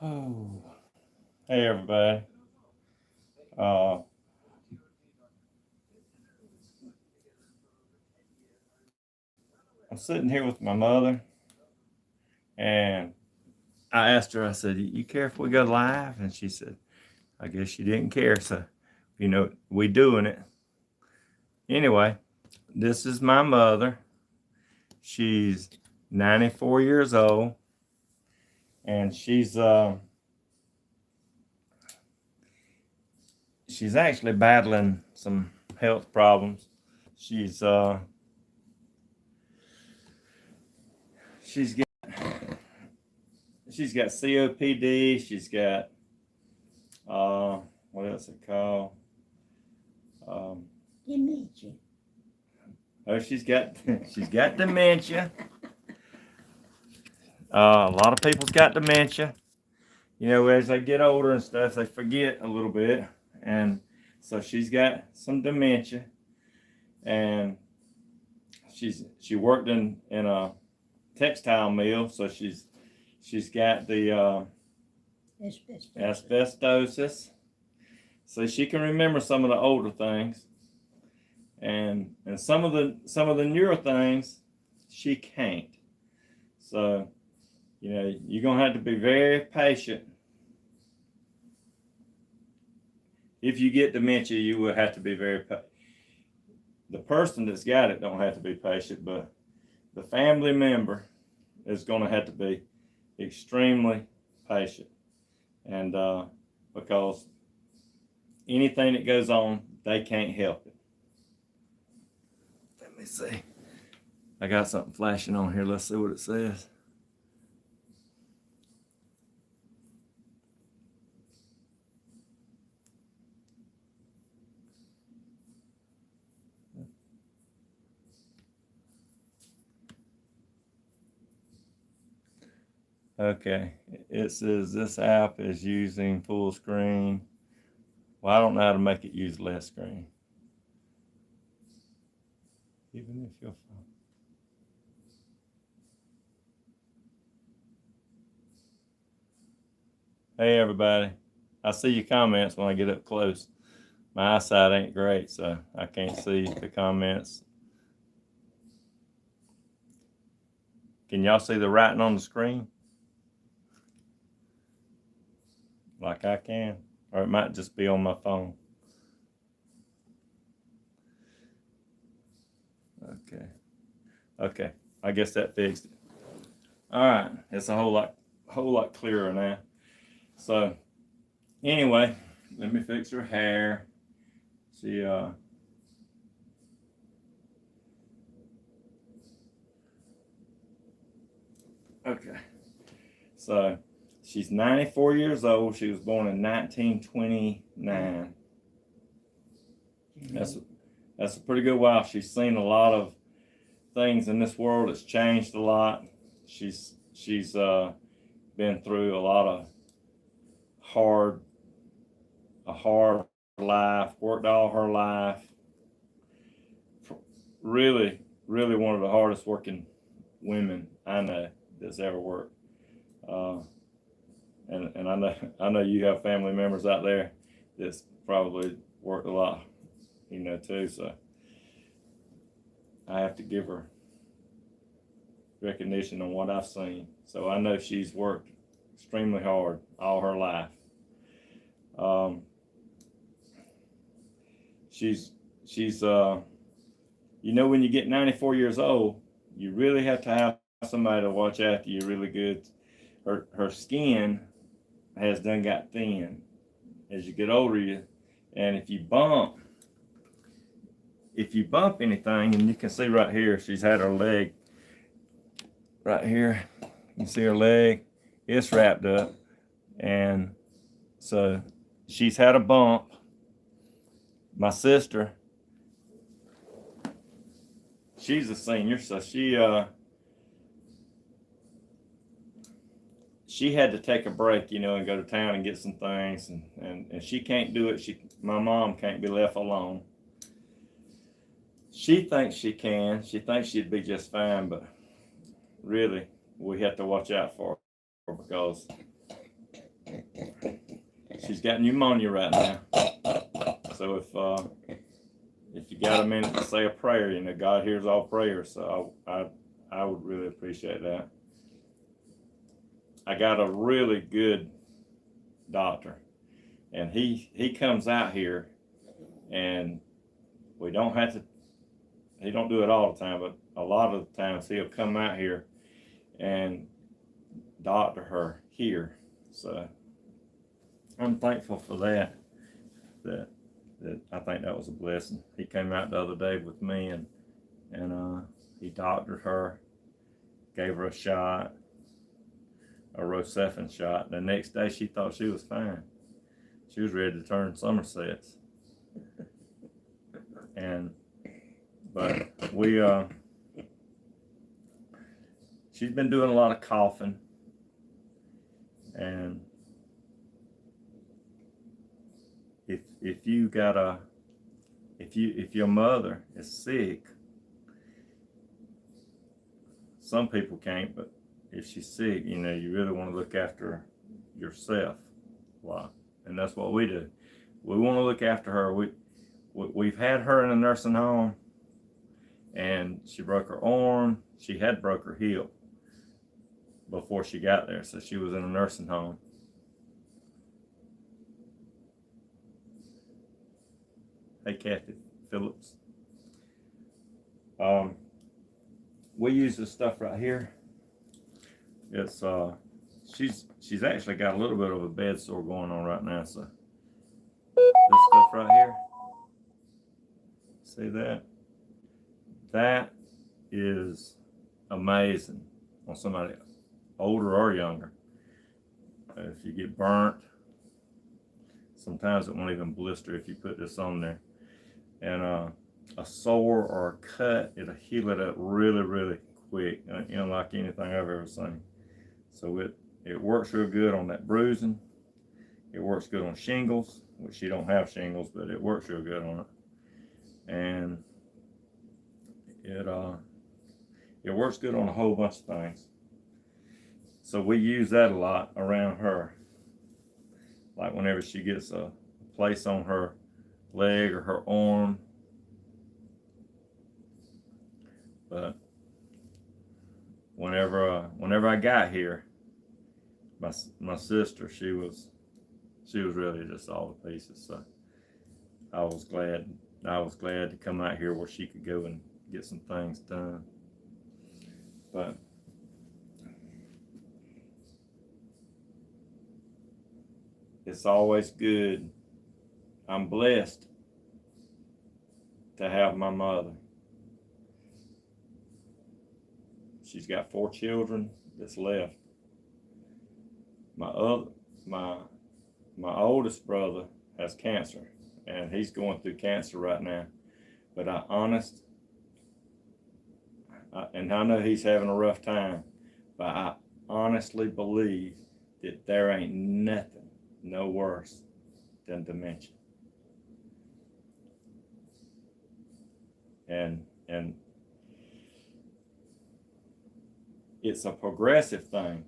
Oh, hey everybody. Uh, I'm sitting here with my mother, and I asked her. I said, "You care if we go live?" And she said, "I guess she didn't care." So, we doing it anyway. This is my mother. She's 94 years old, and she's actually battling some health problems. She's uh, she's got she's got COPD. She's got what else it called? Um, Dementia. oh, she's got dementia. A lot of people's got dementia. As they get older and stuff, they forget a little bit, and so she's got some dementia, and she worked in a textile mill, so she's got the asbestosis, so she can remember some of the older things, and some of the newer things she can't. So you're gonna have to be very patient. If you get dementia, you will have to be very patient. The person that's got it don't have to be patient, but the family member is going to have to be extremely patient, and because anything that goes on, they can't help it. Let me see. I got something flashing on here. Let's see what it says. Okay, it says this app is using full screen. Well, I don't know how to make it use less screen. Even if you're fine. Hey everybody, I see your comments when I get up close. My eyesight ain't great, so I can't see the comments. Can y'all see the writing on the screen? Like I can, or it might just be on my phone. Okay, I guess that fixed it. All right, it's a whole lot clearer now. So anyway, let me fix her hair. She okay. So she's 94 years old. She was born in 1929. That's a pretty good while. She's seen a lot of things in this world. It's changed a lot. She's been through a lot of hard a hard life. Worked all her life. Really, really one of the hardest working women I know that's ever worked. Uh, and I know you have family members out there that's probably worked a lot, too. So I have to give her recognition on what I've seen. So I know she's worked extremely hard all her life. Um, she's when you get 94 years old, you really have to have somebody to watch after you really good. Her skin has done got thin as you get older. And if you bump anything, and you can see right here, she's had her leg right here. You can see her leg, it's wrapped up, and so she's had a bump. My sister, she's a senior, so she had to take a break, and go to town and get some things, and she can't do it. My mom can't be left alone. She thinks she can. She thinks she'd be just fine, but really, we have to watch out for her because she's got pneumonia right now. So if you got a minute to say a prayer, you know, God hears all prayers. So I would really appreciate that. I got a really good doctor, and he comes out here, and we don't have to. He don't do it all the time, but a lot of the times he'll come out here and doctor her here. So I'm thankful for that. That I think that was a blessing. He came out the other day with me, and he doctored her, gave her a shot, a Rocephin shot. The next day she thought she was fine. She was ready to turn somersets. But she's been doing a lot of coughing, and if your mother is sick, some people can't, but if she's sick, you know, you really want to look after yourself a lot, and that's what we do. We want to look after her. We've had her in a nursing home, and she broke her arm. She had broke her heel before she got there, so she was in a nursing home. Hey, Kathy Phillips. We use this stuff right here. It's she's actually got a little bit of a bed sore going on right now. So this stuff right here, see that? That is amazing on somebody older or younger. If you get burnt, sometimes it won't even blister if you put this on there. And a sore or a cut, it'll heal it up really, really quick, you know, like anything I've ever seen. So it works real good on that bruising. It works good on shingles, which you don't have shingles, but it works real good on it. And it works good on a whole bunch of things. So we use that a lot around her. Like whenever she gets a place on her leg or her arm. But whenever I got here, my sister, she was really just all to pieces. So I was glad to come out here where she could go and get some things done. But it's always good. I'm blessed to have my mother. She's got 4 children that's left. My oldest brother has cancer, and he's going through cancer right now. But and I know he's having a rough time, but I honestly believe that there ain't nothing no worse than dementia. And it's a progressive thing.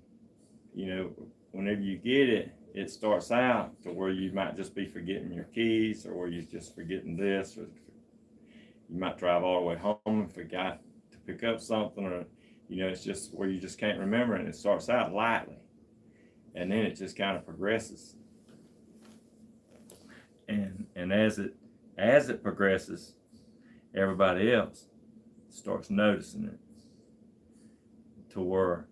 You know, whenever you get it, it starts out to where you might just be forgetting your keys, or where you're just forgetting this, or you might drive all the way home and forgot to pick up something, or, you know, it's just where you just can't remember it. And it starts out lightly, and then it just kind of progresses. And as it progresses, everybody else starts noticing it, to where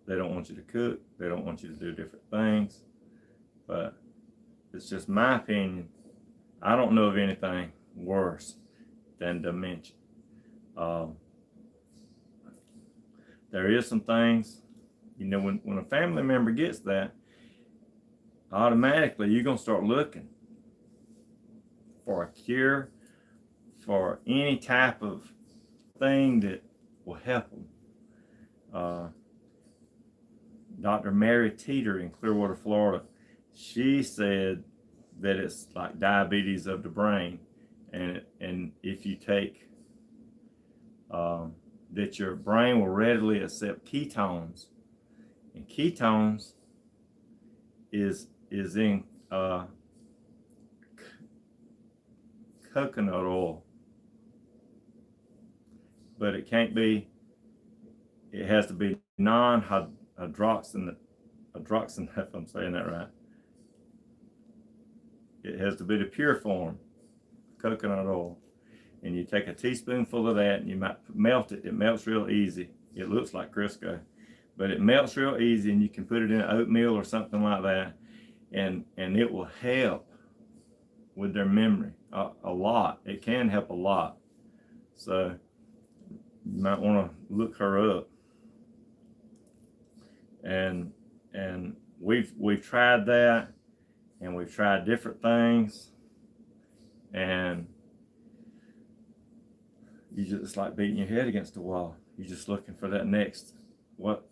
they don't want you to cook, they don't want you to do different things. But it's just my opinion. I don't know of anything worse than dementia. There is some things, you know, when a family member gets that, automatically you're going to start looking for a cure, for any type of thing that will help them. Dr. Mary Teeter in Clearwater, Florida, she said that it's like diabetes of the brain, and if you take that your brain will readily accept ketones, and ketones is in coconut oil, but it can't be. It has to be non-hydroxin. If I'm saying that right. It has to be the pure form, coconut oil. And you take a teaspoonful of that and you might melt it. It melts real easy. It looks like Crisco, but it melts real easy, and you can put it in oatmeal or something like that, and it will help with their memory a lot. It can help a lot. So you might want to look her up. And we've tried that, and we've tried different things, and you just like beating your head against the wall. You're just looking for that next, what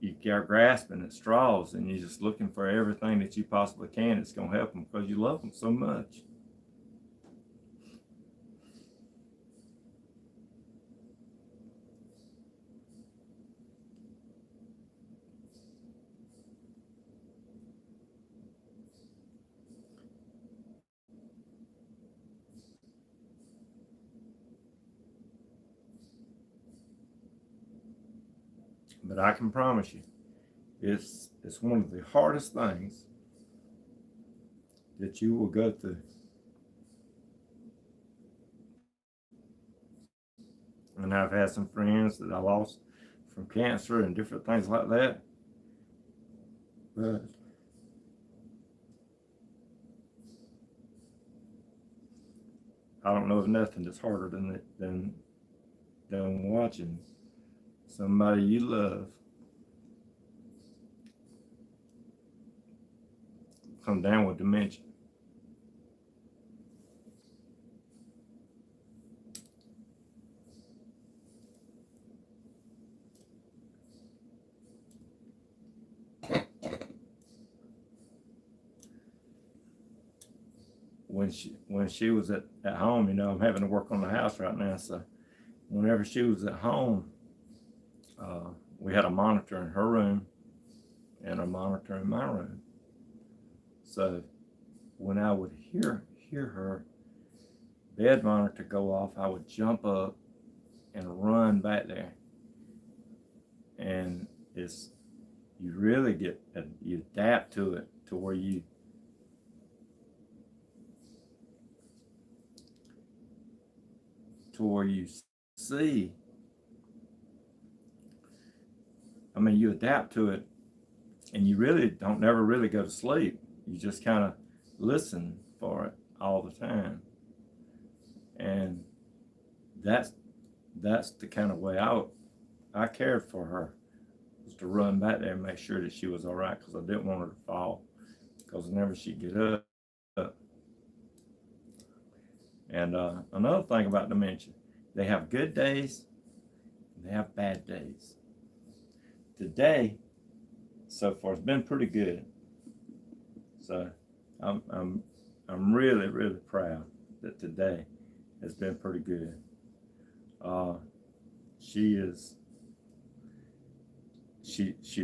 you're grasping at straws, and you're just looking for everything that you possibly can that's going to help them, because you love them so much. But I can promise you, it's one of the hardest things that you will go through. And I've had some friends that I lost from cancer and different things like that. But I don't know of nothing that's harder than watching somebody you love come down with dementia. When she was at home, I'm having to work on the house right now, so whenever she was at home, we had a monitor in her room and a monitor in my room. So when I would hear her bed monitor go off, I would jump up and run back there. And you really you adapt to it, to where you see. You adapt to it, and you really don't never really go to sleep. You just kind of listen for it all the time. And that's the kind of way I cared for her, was to run back there and make sure that she was all right, because I didn't want her to fall, because whenever she'd get up. And another thing about dementia, they have good days, and they have bad days. Today, so far, it's been pretty good. So I'm really, really proud that today has been pretty good. She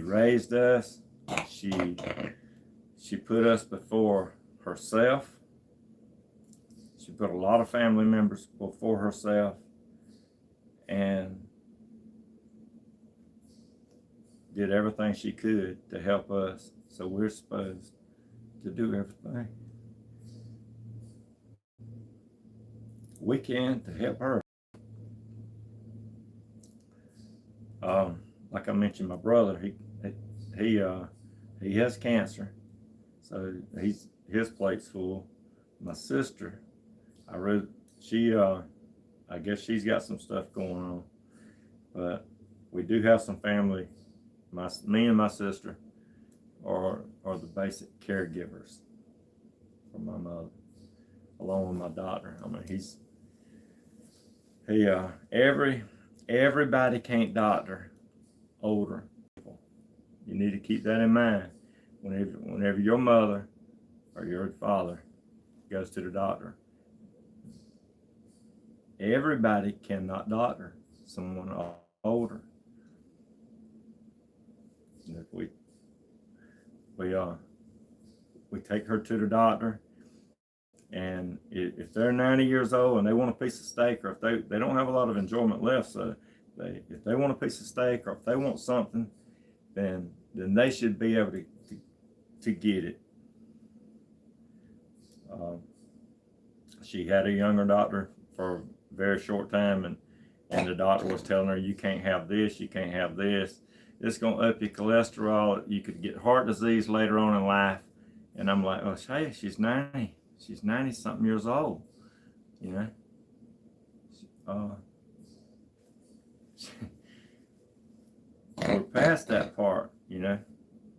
raised us. She put us before herself. She put a lot of family members before herself, and did everything she could to help us. So we're supposed to do everything we can to help her. Like I mentioned, my brother, he has cancer, so his plate's full. My sister, I guess she's got some stuff going on, but we do have some family. Me and my sister are the basic caregivers for my mother, along with my daughter. Everybody can't doctor older people. You need to keep that in mind whenever your mother or your father goes to the doctor. Everybody cannot doctor. someone older. If we take her to the doctor, and if they're 90 years old and they want a piece of steak, or if they don't have a lot of enjoyment left, so if they want a piece of steak, or if they want something, then they should be able to get it. She had a younger doctor for a very short time, and the doctor was telling her, you can't have this, you can't have this. It's going to up your cholesterol. You could get heart disease later on in life. And I'm like, oh, hey, she's 90. She's 90 something years old, you know. We're past that part, you know.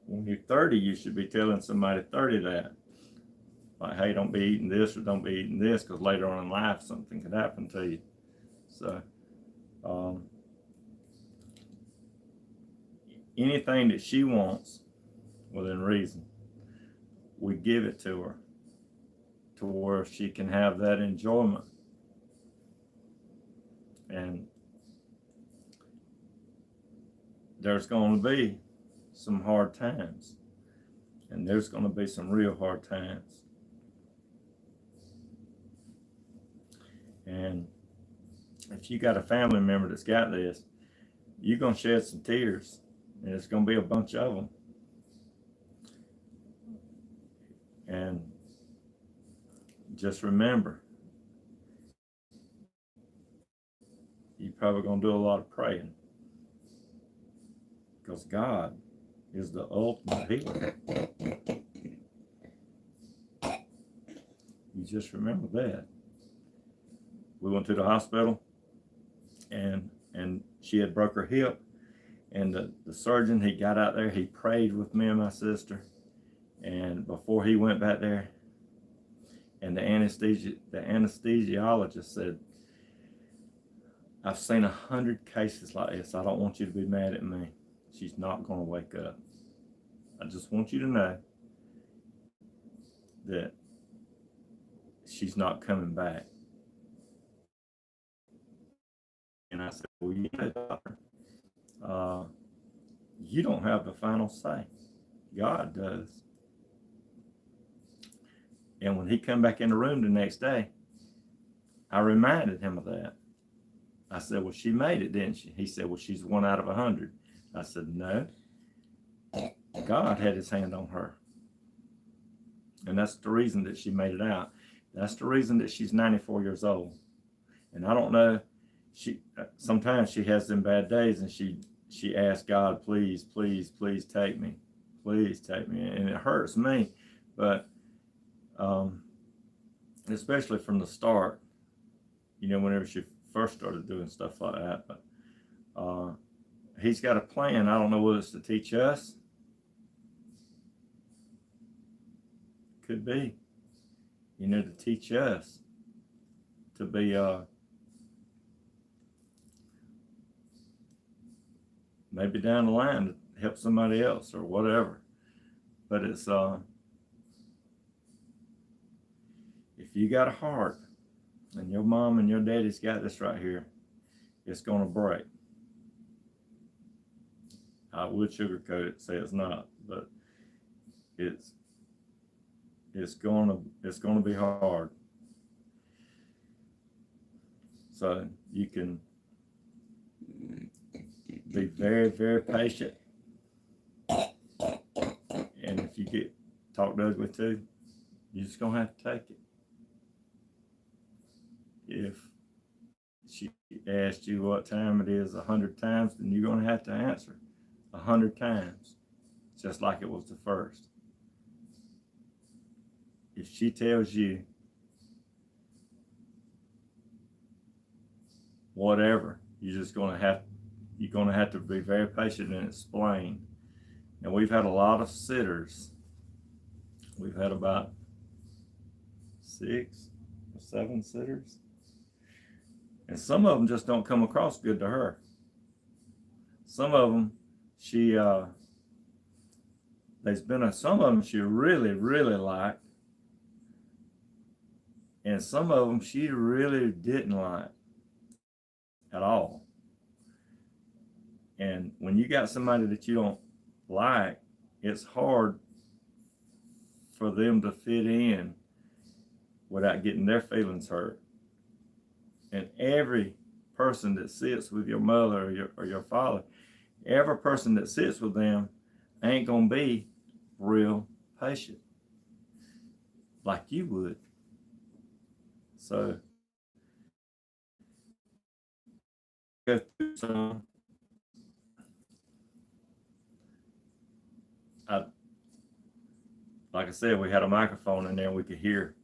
When you're 30, you should be telling somebody 30 that. Like, hey, don't be eating this, or don't be eating this, because later on in life something could happen to you. So anything that she wants within reason, we give it to her, to where she can have that enjoyment. And there's going to be some hard times, and there's going to be some real hard times. And if you got a family member that's got this, you're going to shed some tears, and it's going to be a bunch of them. And just remember, you're probably going to do a lot of praying, because God is the ultimate healer. You just remember that. We went to the hospital, and she had broke her hip, and the surgeon, he got out there, he prayed with me and my sister, and before he went back there, and the anesthesiologist said, I've seen 100 cases like this. I don't want you to be mad at me. She's not going to wake up. I just want you to know that she's not coming back. And I said, well, you know, doctor, you don't have the final say. God does. And when he come back in the room the next day, I reminded him of that. I said, well, she made it, didn't she? He said, well, she's 1 out of 100. I said, no. God had his hand on her. And that's the reason that she made it out. That's the reason that she's 94 years old. And I don't know, sometimes she has them bad days, and she asks God, please, please, please take me. Please take me. And it hurts me. But especially from the start, you know, whenever she first started doing stuff like that. But he's got a plan. I don't know whether it's to teach us. Could be, you know, to teach us to be maybe down the line to help somebody else or whatever. But it's if you got a heart, and your mom and your daddy's got this right here, it's going to break. I would sugarcoat it, say it's not, but it's going to be hard. So you can be very, very patient. And if you get talked ugly too, you're just going to have to take it. If she asked you what time it is 100 times, then you're going to have to answer 100 times, just like it was the first. If she tells you whatever, you're going to have to be very patient and explain. And we've had a lot of sitters. We've had about 6 or 7 sitters. And some of them just don't come across good to her. Some of them, some of them she really, really liked. And some of them she really didn't like at all. And when you got somebody that you don't like, it's hard for them to fit in without getting their feelings hurt. And every person that sits with your mother or your father, every person that sits with them ain't gonna be real patient like you would. So go through some. I, like I said, we had a microphone in there. We could hear.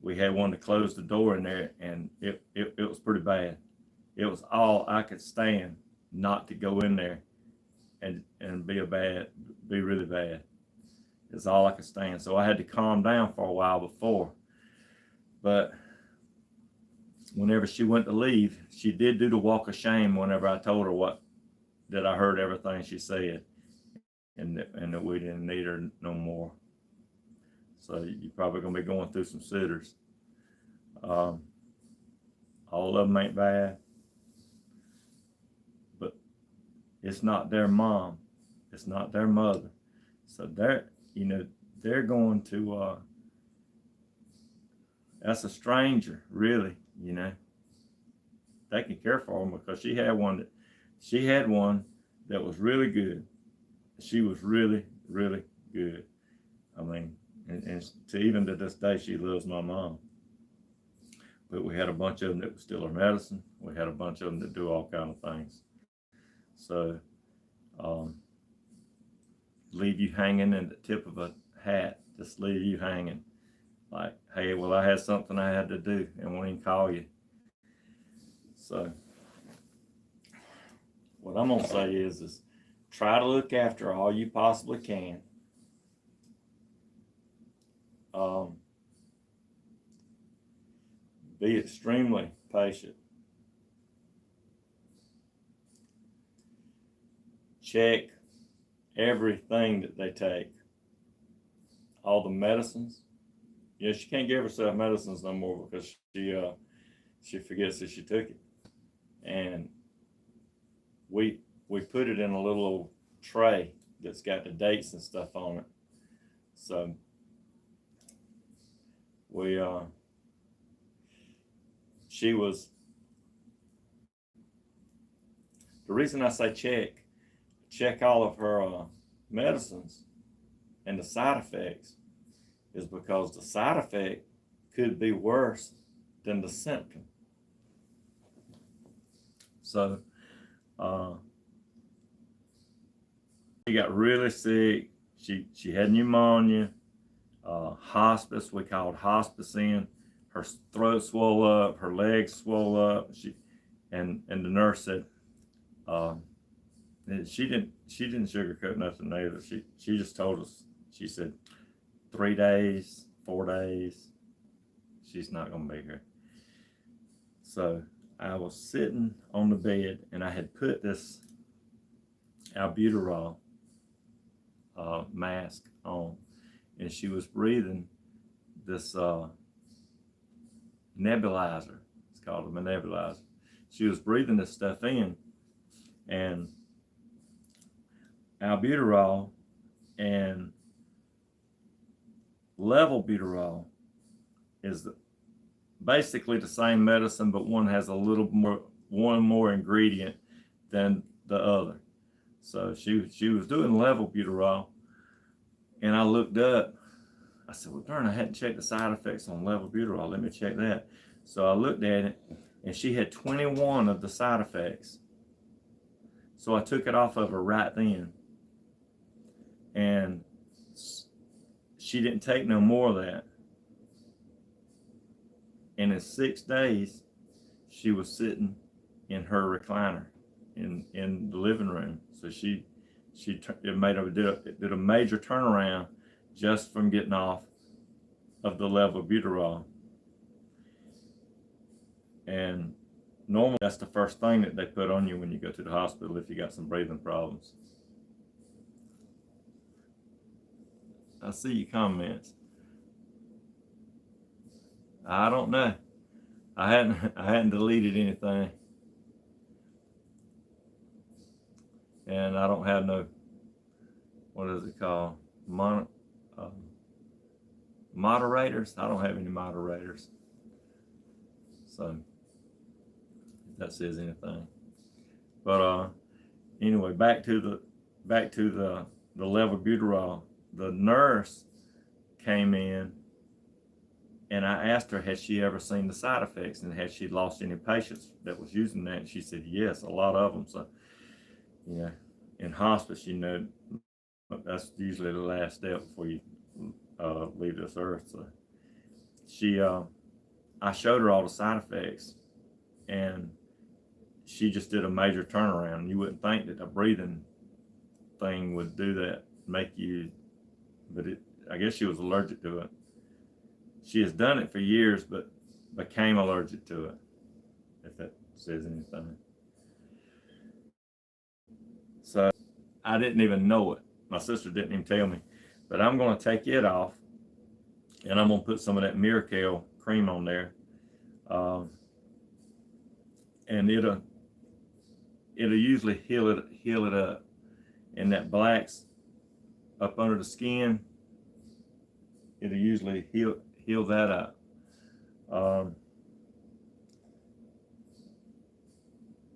We had one to close the door in there, and it was pretty bad. It was all I could stand not to go in there and be really bad. It's all I could stand. So I had to calm down for a while before. But whenever she went to leave, she did do the walk of shame whenever I told her that I heard everything she said, and that we didn't need her no more. So you're probably gonna be going through some sitters. All of them ain't bad, but it's not their mom, it's not their mother. So they're going to. That's a stranger, really. They can care for them because she had one that was really good. She was really, really good. I mean, and to even to this day, she loves my mom. But we had a bunch of them that would steal her medicine. We had a bunch of them that do all kind of things. So, leave you hanging in the tip of a hat. Just leave you hanging. Like, hey, well, I had something I had to do, and won't even call you. So, what I'm gonna say is try to look after all you possibly can. Be extremely patient. Check everything that they take. All the medicines. Yeah, she can't give herself medicines no more because she forgets that she took it. And we put it in a little tray that's got the dates and stuff on it. So she was, the reason I say check all of her medicines and the side effects is because the side effect could be worse than the symptom. So she got really sick. She had pneumonia. Hospice, we called hospice in. Her throat swelled up, her legs swelled up. And the nurse said, she didn't sugarcoat nothing either. She just told us. She said 3 days, 4 days, she's not gonna be here. So I was sitting on the bed and I had put this albuterol mask on, and she was breathing this nebulizer. It's called a nebulizer. She was breathing this stuff in, and albuterol and levobuterol is basically the same medicine, but one has one more ingredient than the other. So she was doing levobuterol, and I looked up. I said, well, darn, I hadn't checked the side effects on levobuterol. Let me check that. So I looked at it, and she had 21 of the side effects. So I took it off of her right then. And she didn't take no more of that. And in 6 days, she was sitting in her recliner in the living room. So it did a major turnaround just from getting off of the levobuterol. And normally that's the first thing that they put on you when you go to the hospital if you got some breathing problems. I see your comments. I don't know. I hadn't deleted anything. and I don't have no, what is it called, uh, moderators. I don't have any moderators, so if that says anything. But anyway, back to the levobuterol. The nurse came in, and I asked her, had she ever seen the side effects, and had she lost any patients that was using that? And she said yes, a lot of them. So, in hospice, that's usually the last step before you leave this earth. So I showed her all the side effects, and she just did a major turnaround. You wouldn't think that a breathing thing would do that, make you, but I guess she was allergic to it. She has done it for years, but became allergic to it, if that says anything. So I didn't even know it. My sister didn't even tell me, but I'm going to take it off, and I'm going to put some of that Miracle cream on there, and it'll usually heal it up, and that black's up under the skin. It'll usually heal that up.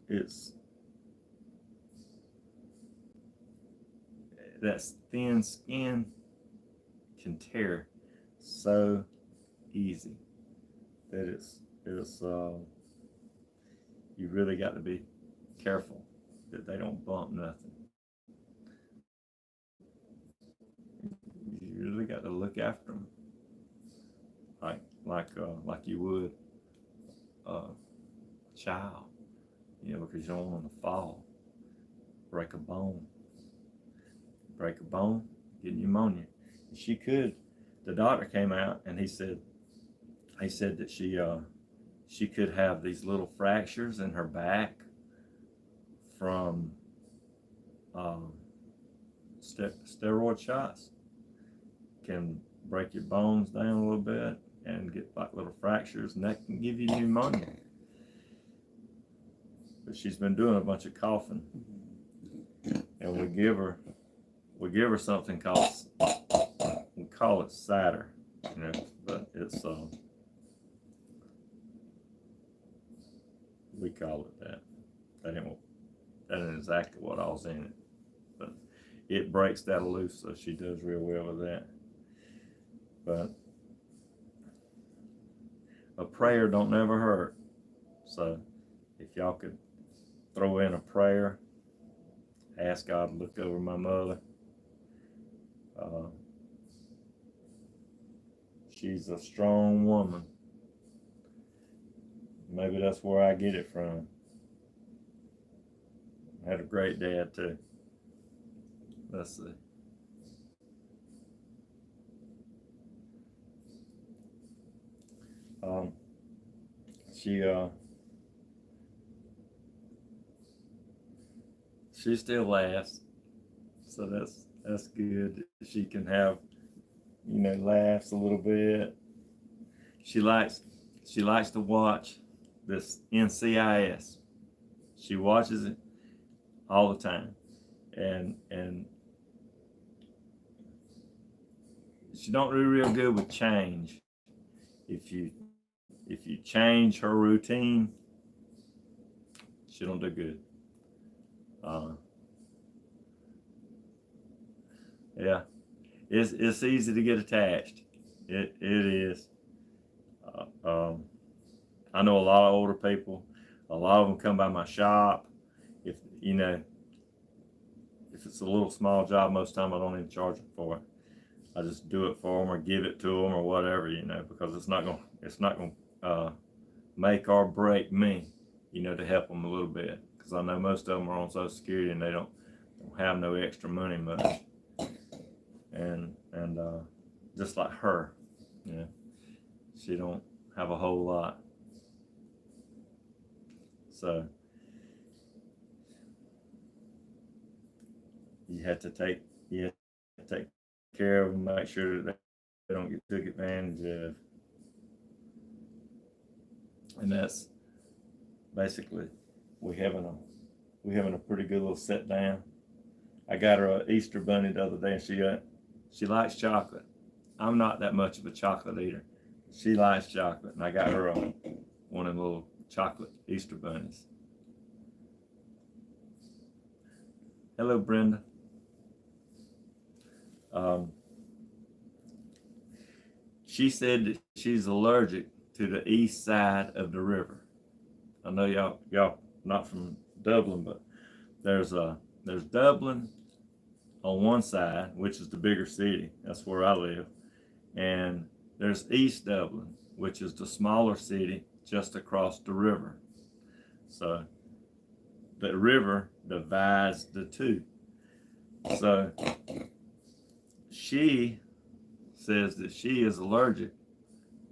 It's that thin skin can tear so easy that it's you really got to be careful that they don't bump nothing. You really got to look after them like you would a child, because you don't want them to fall, break a bone, get pneumonia. She could. The doctor came out and he said that she could have these little fractures in her back from steroid shots. Can break your bones down a little bit and get like little fractures, and that can give you pneumonia. But she's been doing a bunch of coughing, and we give her something called, we call it cider, but it's we call it that. That ain't exactly what all's in it, but it breaks that loose, so she does real well with that. But a prayer don't never hurt. So if y'all could throw in a prayer, ask God to look over my mother. She's a strong woman. Maybe that's where I get it from. I had a great dad too. Let's see. She still laughs, so that's good. She can have, laughs a little bit. She likes to watch this NCIS. She watches it all the time, and she don't do real good with change. If you change her routine, she don't do good. Yeah, it's easy to get attached. It is. I know a lot of older people. A lot of them come by my shop. If it's a little small job, most of the time I don't even charge them for it. I just do it for them or give it to them or whatever, because it's not gonna make or break me, to help them a little bit, because I know most of them are on Social Security and they don't have no extra money much, and just like her, she don't have a whole lot, so you have to take care of them, make sure that they don't get took advantage of. And that's basically we having a pretty good little sit down. I got her an Easter bunny the other day, and she likes chocolate. I'm not that much of a chocolate eater. She likes chocolate, and I got her one of them little chocolate Easter bunnies. Hello, Brenda. She said that she's allergic to the east side of the river. I know y'all not from Dublin, but there's Dublin on one side, which is the bigger city. That's where I live. And there's East Dublin, which is the smaller city just across the river. So the river divides the two. So she says that she is allergic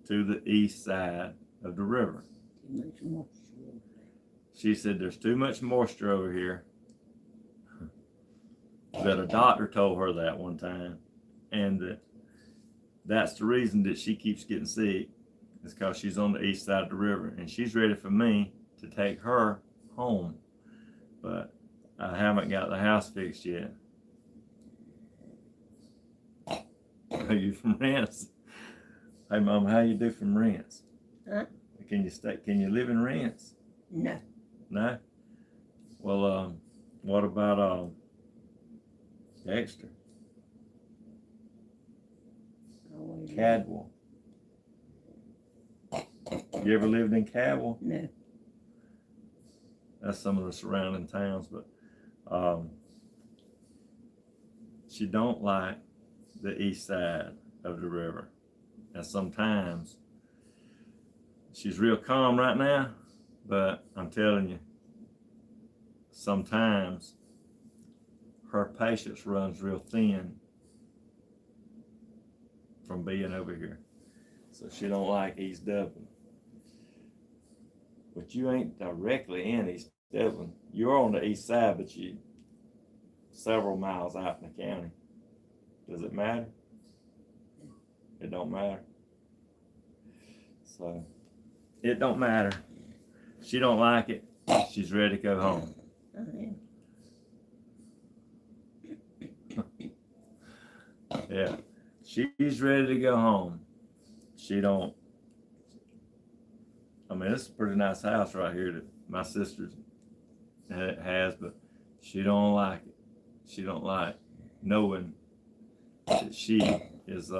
to the east side of the river. She said there's too much moisture over here. That a doctor told her that one time, and that's the reason that she keeps getting sick, is because she's on the east side of the river, and she's ready for me to take her home, but I haven't got the house fixed yet. Are you from Rents? Hey, Mom, how you do from Rents? Huh? Can you live in Rents? No. No? Well, what about Dexter? Cadwell. You ever lived in Cadwell? No. That's some of the surrounding towns, but she don't like the east side of the river. And sometimes she's real calm right now, but I'm telling you, sometimes her patience runs real thin from being over here. So she don't like East Dublin. But you ain't directly in East Dublin. You're on the east side, but you several miles out in the county. Does it matter? It don't matter. So it don't matter. She don't like it. She's ready to go home. Yeah, she's ready to go home. She don't. I mean, it's a pretty nice house right here that my sister has, but she don't like it. She don't like knowing that she is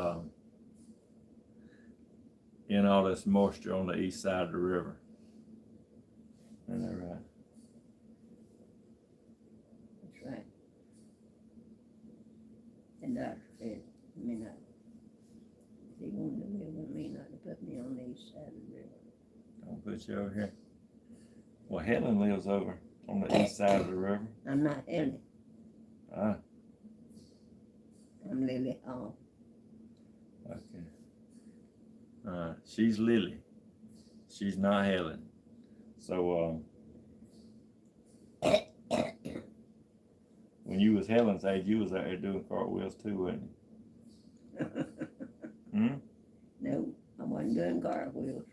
in all this moisture on the east side of the river. Isn't that right? That's right. And Doctor said, he wanted to live with me, not to put me on the east side of the river. Don't put you over here. Well, Helen lives over on the east side of the river. I'm not Helen. Ah. I'm Lily Hall. Okay. She's Lily. She's not Helen. So, when you was Helen's age, you was out there doing cartwheels too, wasn't you? No, I wasn't doing cartwheels.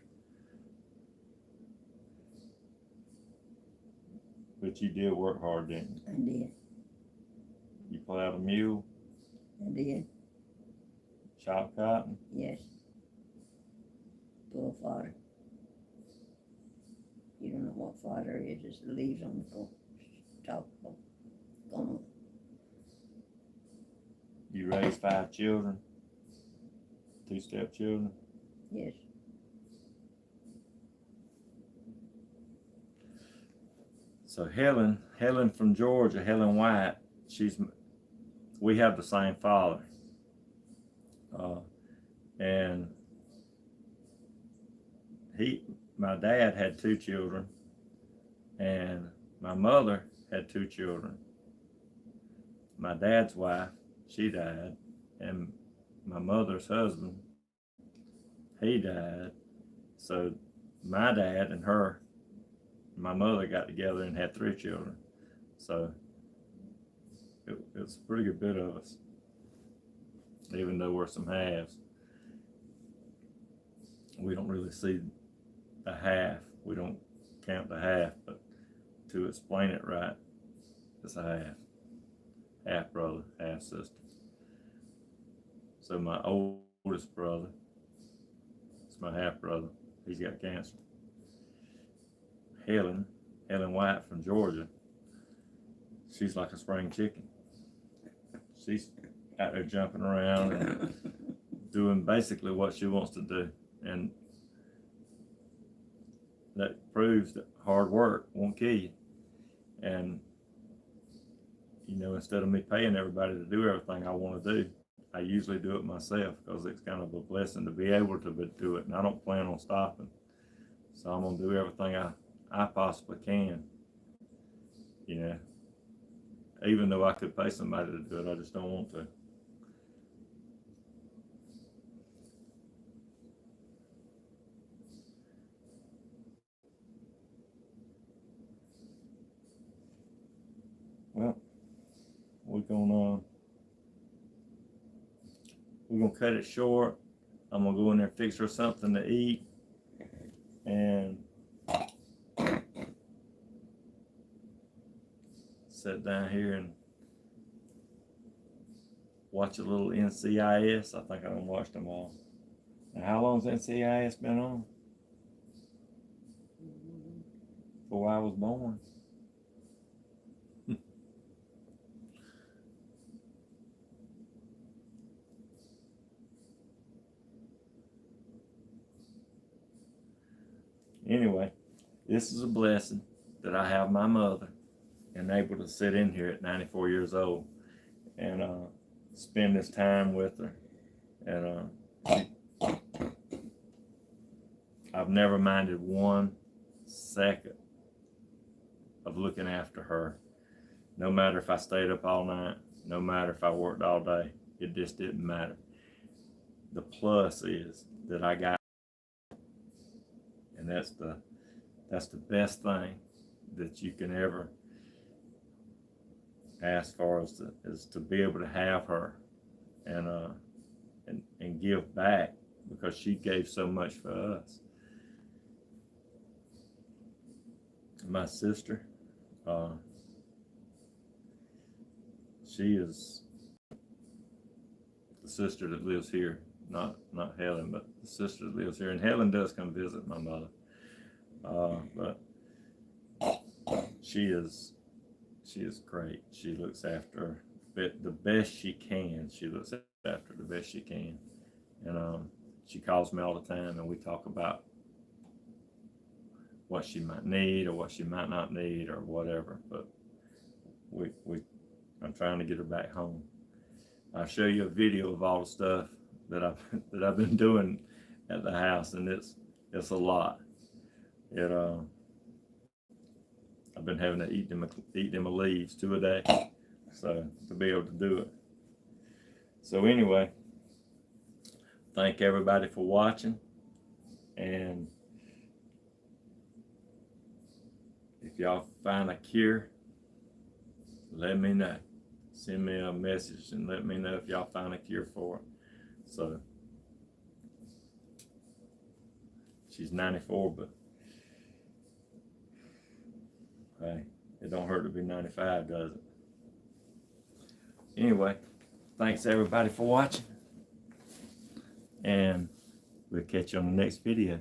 But you did work hard, didn't you? I did. You plowed a mule? I did. Chop cotton? Yes. Pull fodder. You don't know what fodder is. It's the leaves on the top of gone. You raised 5 children? 2 stepchildren? Yes. So Helen from Georgia, Helen White, we have the same father. And my dad had 2 children, and my mother had 2 children. My dad's wife, she died, and my mother's husband, he died. So my dad and my mother got together and had 3 children. So it's a pretty good bit of us, even though we're some halves. We don't really see the half. We don't count the half, but to explain it right, it's a half. half brother, half sister. So my oldest brother, it's my half brother, he's got cancer. Helen White from Georgia, she's like a spring chicken. She's out there jumping around and doing basically what she wants to do. And that proves that hard work won't kill you. And, you know, instead of me paying everybody to do everything I want to do, I usually do it myself because it's kind of a blessing to be able to do it. And I don't plan on stopping. So I'm going to do everything I possibly can. You know, even though I could pay somebody to do it, I just don't want to. Well, we're gonna cut it short. I'm gonna go in there and fix her something to eat, and sit down here and watch a little NCIS. I think I done watched them all. Now, how long's NCIS been on? Before I was born. Anyway, this is a blessing that I have my mother and able to sit in here at 94 years old and spend this time with her. And I've never minded 1 second of looking after her. No matter if I stayed up all night, no matter if I worked all day, it just didn't matter. The plus is that I got, and that's the best thing that you can ever ask for is to be able to have her and give back, because she gave so much for us. My sister, she is the sister that lives here, not Helen, but the sister that lives here. And Helen does come visit my mother, but she is great. She looks after the best she can. She looks after the best she can, and she calls me all the time, and we talk about what she might need or what she might not need or whatever. But I'm trying to get her back home. I'll show you a video of all the stuff that I've been doing at the house, and it's a lot. I've been having to eat them leaves 2 a day, so to be able to do it. So anyway, thank everybody for watching, and if y'all find a cure, let me know. Send me a message and let me know if y'all find a cure for it. So she's 94, but hey, it don't hurt to be 95, does it? Anyway, thanks everybody for watching, and we'll catch you on the next video.